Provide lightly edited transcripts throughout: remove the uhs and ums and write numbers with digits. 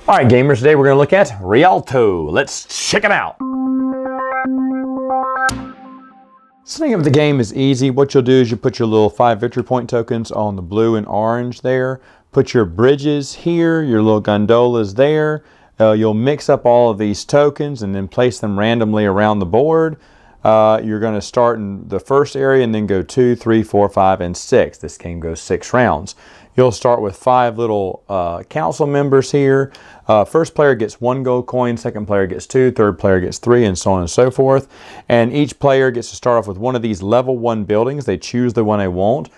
All right, gamers, today we're going to look at Rialto. Let's check it out. Setting up the game is easy. What you'll do is you put your little 5 victory point tokens on the blue and orange there. Put your bridges here, your little gondolas there. You'll mix up all of these tokens and then place them randomly around the board. You're going to start in the first area and then go 2, 3, 4, 5, and 6. This game goes 6 rounds. You'll start with 5 little council members here. First player gets 1 gold coin, second player gets 2, third player gets 3, and so on and so forth. And each player gets to start off with one of these level 1 buildings. They choose the one they want.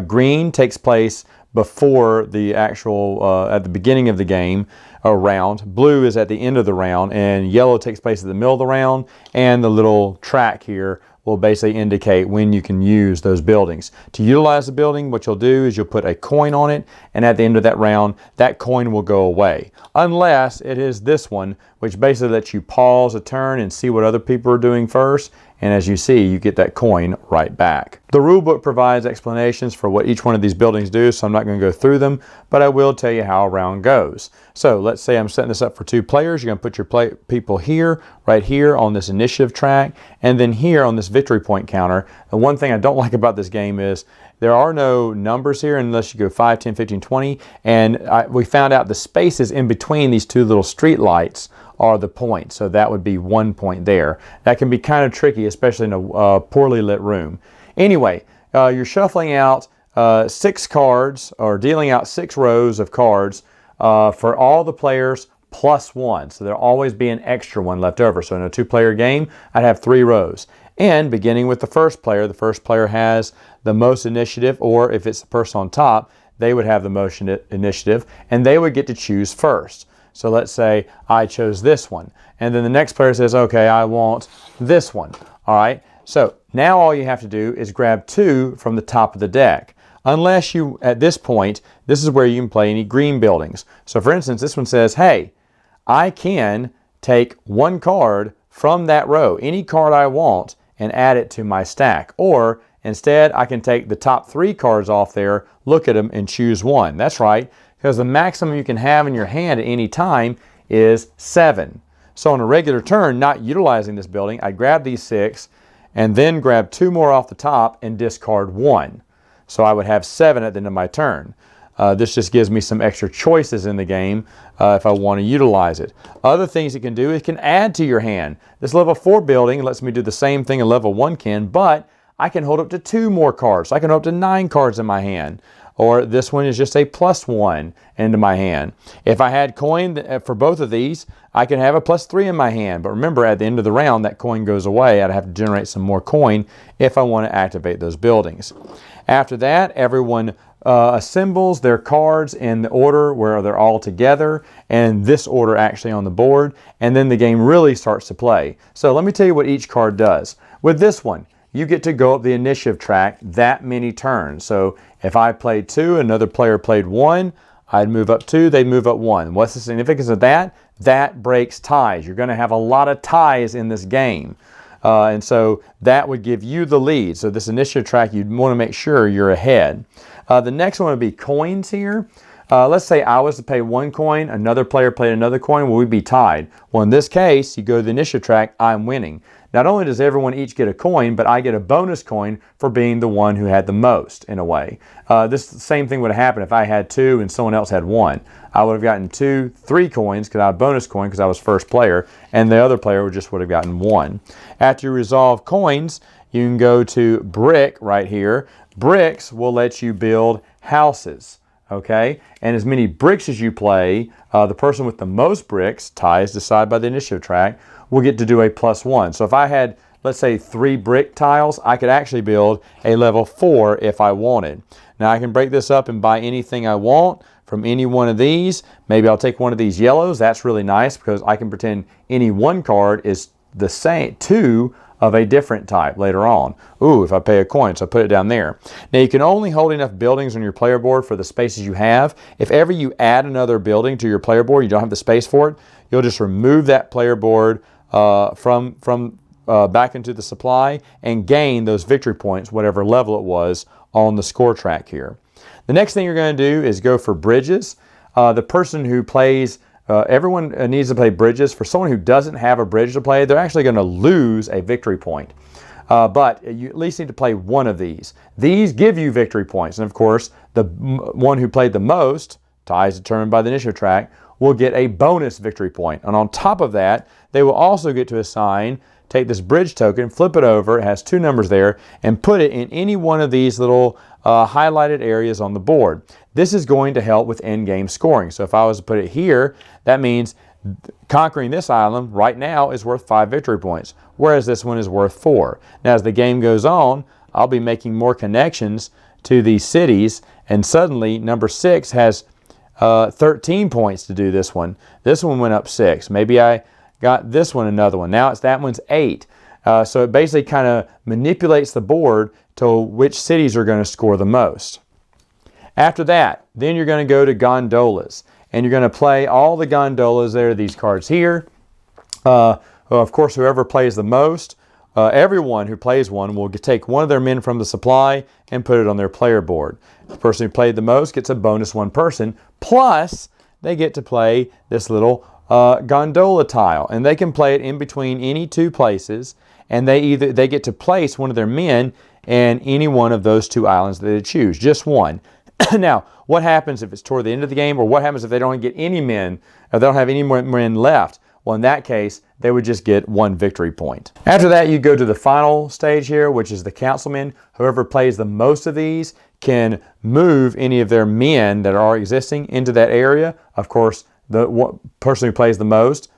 Green takes place before the actual, at the beginning of the game round. Blue is at the end of the round, and yellow takes place at the middle of the round. And the little track here will basically indicate when you can use those buildings. To utilize the building, what you'll do is you'll put a coin on it, and at the end of that round, that coin will go away. Unless it is this one, which basically lets you pause a turn and see what other people are doing first, and as you see, you get that coin right back. The rulebook provides explanations for what each one of these buildings do, so I'm not going to go through them, but I will tell you how a round goes. So let's say I'm setting this up for 2 players. You're going to put your people here, right here on this initiative track, and then here on this victory point counter. The one thing I don't like about this game is there are no numbers here unless you go 5, 10, 15, 20, and we found out the spaces in between these 2 little street lights are the points, so that would be 1 point there. That can be kind of tricky, especially in a poorly lit room. Anyway, you're shuffling out 6 cards, or dealing out 6 rows of cards for all the players plus 1. So there'll always be an extra one left over. So in a 2-player game, I'd have 3 rows. And beginning with the first player has the most initiative, or if it's the person on top, they would have the most initiative, and they would get to choose first. So let's say I chose this one, and then the next player says, okay, I want this one. All right, so now all you have to do is grab 2 from the top of the deck. Unless you, at this point, this is where you can play any green buildings. So for instance, this one says, hey, I can take 1 card from that row, any card I want, and add it to my stack. Or instead, I can take the top 3 cards off there, look at them, and choose 1. That's right, because the maximum you can have in your hand at any time is 7. So on a regular turn, not utilizing this building, I grab these 6 and then grab 2 more off the top and discard 1. So I would have 7 at the end of my turn. This just gives me some extra choices in the game if I want to utilize it. Other things it can do, it can add to your hand. This level 4 building lets me do the same thing a level 1 can, but I can hold up to 2 more cards. I can hold up to 9 cards in my hand. Or this one is just a +1 into my hand. If I had coin for both of these, I can have a +3 in my hand. But remember, at the end of the round, that coin goes away. I'd have to generate some more coin if I want to activate those buildings. After that, everyone assembles their cards in the order where they're all together, and this order actually on the board, and then the game really starts to play. So let me tell you what each card does. With this one, you get to go up the initiative track that many turns. So if I played 2, another player played 1, I'd move up 2, they'd move up 1. What's the significance of that? That breaks ties. You're going to have a lot of ties in this game. And so that would give you the lead. So this initiative track, you'd want to make sure you're ahead. The next one would be coins here. Let's say I was to pay 1 coin, another player played another coin, well, we'd be tied. Well, in this case, you go to the initiative track, I'm winning. Not only does everyone each get a coin, but I get a bonus coin for being the one who had the most, in a way. This same thing would have happened if I had 2 and someone else had 1. I would have gotten 2, 3 coins because I had a bonus coin because I was first player, and the other player just would have gotten 1. After you resolve coins, you can go to brick right here. Bricks will let you build houses. Okay, and as many bricks as you play, the person with the most bricks, ties decided by the initiative track, will get to do a +1. So if I had, let's say, 3 brick tiles, I could actually build a level 4 if I wanted. Now I can break this up and buy anything I want from any one of these. Maybe I'll take one of these yellows. That's really nice because I can pretend any one card is the same, 2 of a different type later on. Ooh, if I pay a coin, so I put it down there. Now you can only hold enough buildings on your player board for the spaces you have. If ever you add another building to your player board, you don't have the space for it, you'll just remove that player board back into the supply and gain those victory points, whatever level it was, on the score track here. The next thing you're going to do is go for bridges. The person who plays everyone needs to play bridges. For someone who doesn't have a bridge to play, they're actually going to lose a victory point. But you at least need to play one of these. These give you victory points. And of course, the one who played the most, ties determined by the initiative track, will get a bonus victory point. And on top of that, they will also get to assign, take this bridge token, flip it over, it has 2 numbers there, and put it in any one of these little highlighted areas on the board. This is going to help with end-game scoring. So if I was to put it here, that means conquering this island right now is worth 5 victory points, whereas this one is worth 4. Now as the game goes on, I'll be making more connections to these cities, and suddenly number 6 has 13 points to do this one. This one went up 6. Maybe I got this one another one. Now that one's 8. So it basically kind of manipulates the board to which cities are going to score the most. After that, then you're going to go to gondolas, and you're going to play all the gondolas. There are these cards here. Of course, whoever plays the most, everyone who plays one will take one of their men from the supply and put it on their player board. The person who played the most gets a bonus 1 person, plus they get to play this little gondola tile, and they can play it in between any 2 places, and they get to place one of their men in any one of those 2 islands that they choose, just one. Now, what happens if it's toward the end of the game, or what happens if they don't get any men, or they don't have any more men left? Well, in that case, they would just get 1 victory point. After that, you go to the final stage here, which is the councilmen. Whoever plays the most of these can move any of their men that are existing into that area. Of course, the person who plays the most,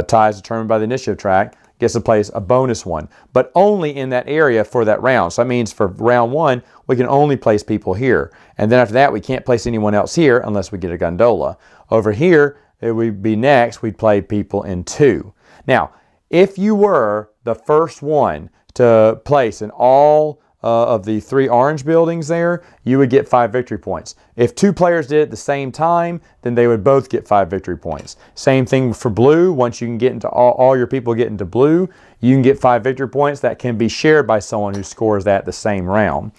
ties determined by the initiative track, gets to place a bonus 1, but only in that area for that round. So that means for round 1, we can only place people here. And then after that, we can't place anyone else here unless we get a gondola. Over here, it would be next, we'd play people in 2. Now, if you were the first one to place in all of the 3 orange buildings there, you would get 5 victory points. If 2 players did it at the same time, then they would both get 5 victory points. Same thing for blue. Once you can get into all your people get into blue, you can get 5 victory points that can be shared by someone who scores that the same round.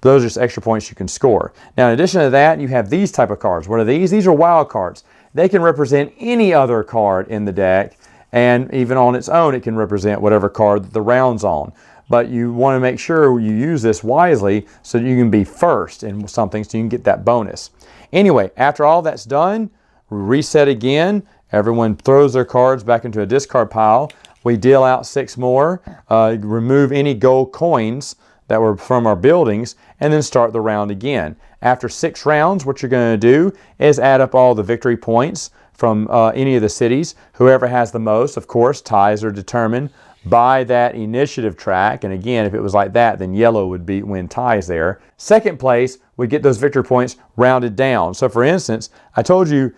But those are just extra points you can score. Now, in addition to that, you have these type of cards. What are these? These are wild cards. They can represent any other card in the deck, and even on its own, it can represent whatever card the round's on. But you want to make sure you use this wisely so that you can be first in something so you can get that bonus. Anyway, after all that's done, we reset again. Everyone throws their cards back into a discard pile. We deal out 6 more, remove any gold coins that were from our buildings, and then start the round again. After 6 rounds, what you're going to do is add up all the victory points from any of the cities. Whoever has the most, of course, ties are determined by that initiative track. And again, if it was like that, then yellow would win ties there. Second place would get those victory points rounded down. So for instance, I told you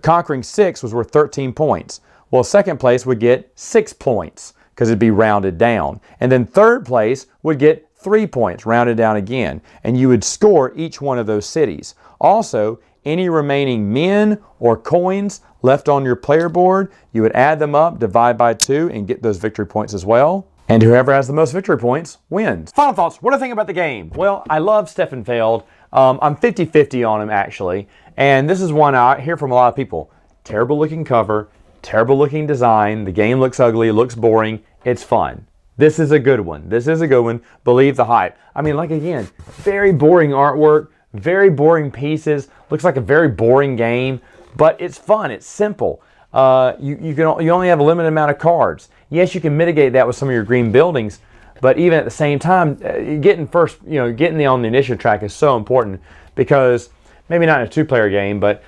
conquering 6 was worth 13 points. Well, second place would get 6 points because it'd be rounded down. And then third place would get 3 points rounded down again. And you would score each one of those cities. Also, any remaining men or coins left on your player board, you would add them up, divide by 2, and get those victory points as well. And whoever has the most victory points wins. Final thoughts. What do I think about the game? Well, I love Stefan Feld. I'm 50-50 on him, actually. And this is one I hear from a lot of people. Terrible looking cover, terrible looking design. The game looks ugly, it looks boring. It's fun. This is a good one. This is a good one. Believe the hype. I mean, like again, very boring artwork, very boring pieces. Looks like a very boring game. But it's fun. It's simple. You only have a limited amount of cards. Yes, you can mitigate that with some of your green buildings, but even at the same time, getting on the initiative track is so important because maybe not in a 2-player game, but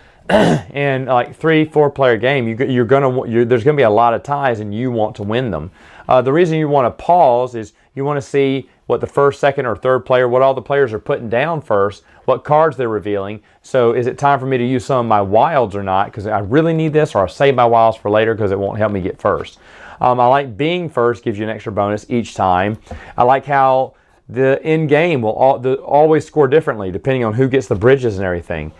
in like 3-4 player game, there's gonna be a lot of ties, and you want to win them. The reason you want to pause is you want to see what the first, second, or third player, what all the players are putting down first, what cards they're revealing. So is it time for me to use some of my wilds or not? Because I really need this, or I'll save my wilds for later because it won't help me get first. I like being first, gives you an extra bonus each time. I like how the end game will always score differently depending on who gets the bridges and everything.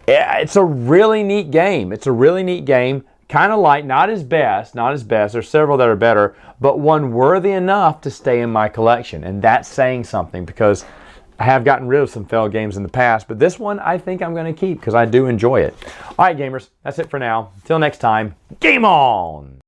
It's a really neat game. It's a really neat game. Kind of light, not as best. There's several that are better, but one worthy enough to stay in my collection. And that's saying something because I have gotten rid of some failed games in the past, but this one I think I'm going to keep because I do enjoy it. All right, gamers, that's it for now. Until next time, game on!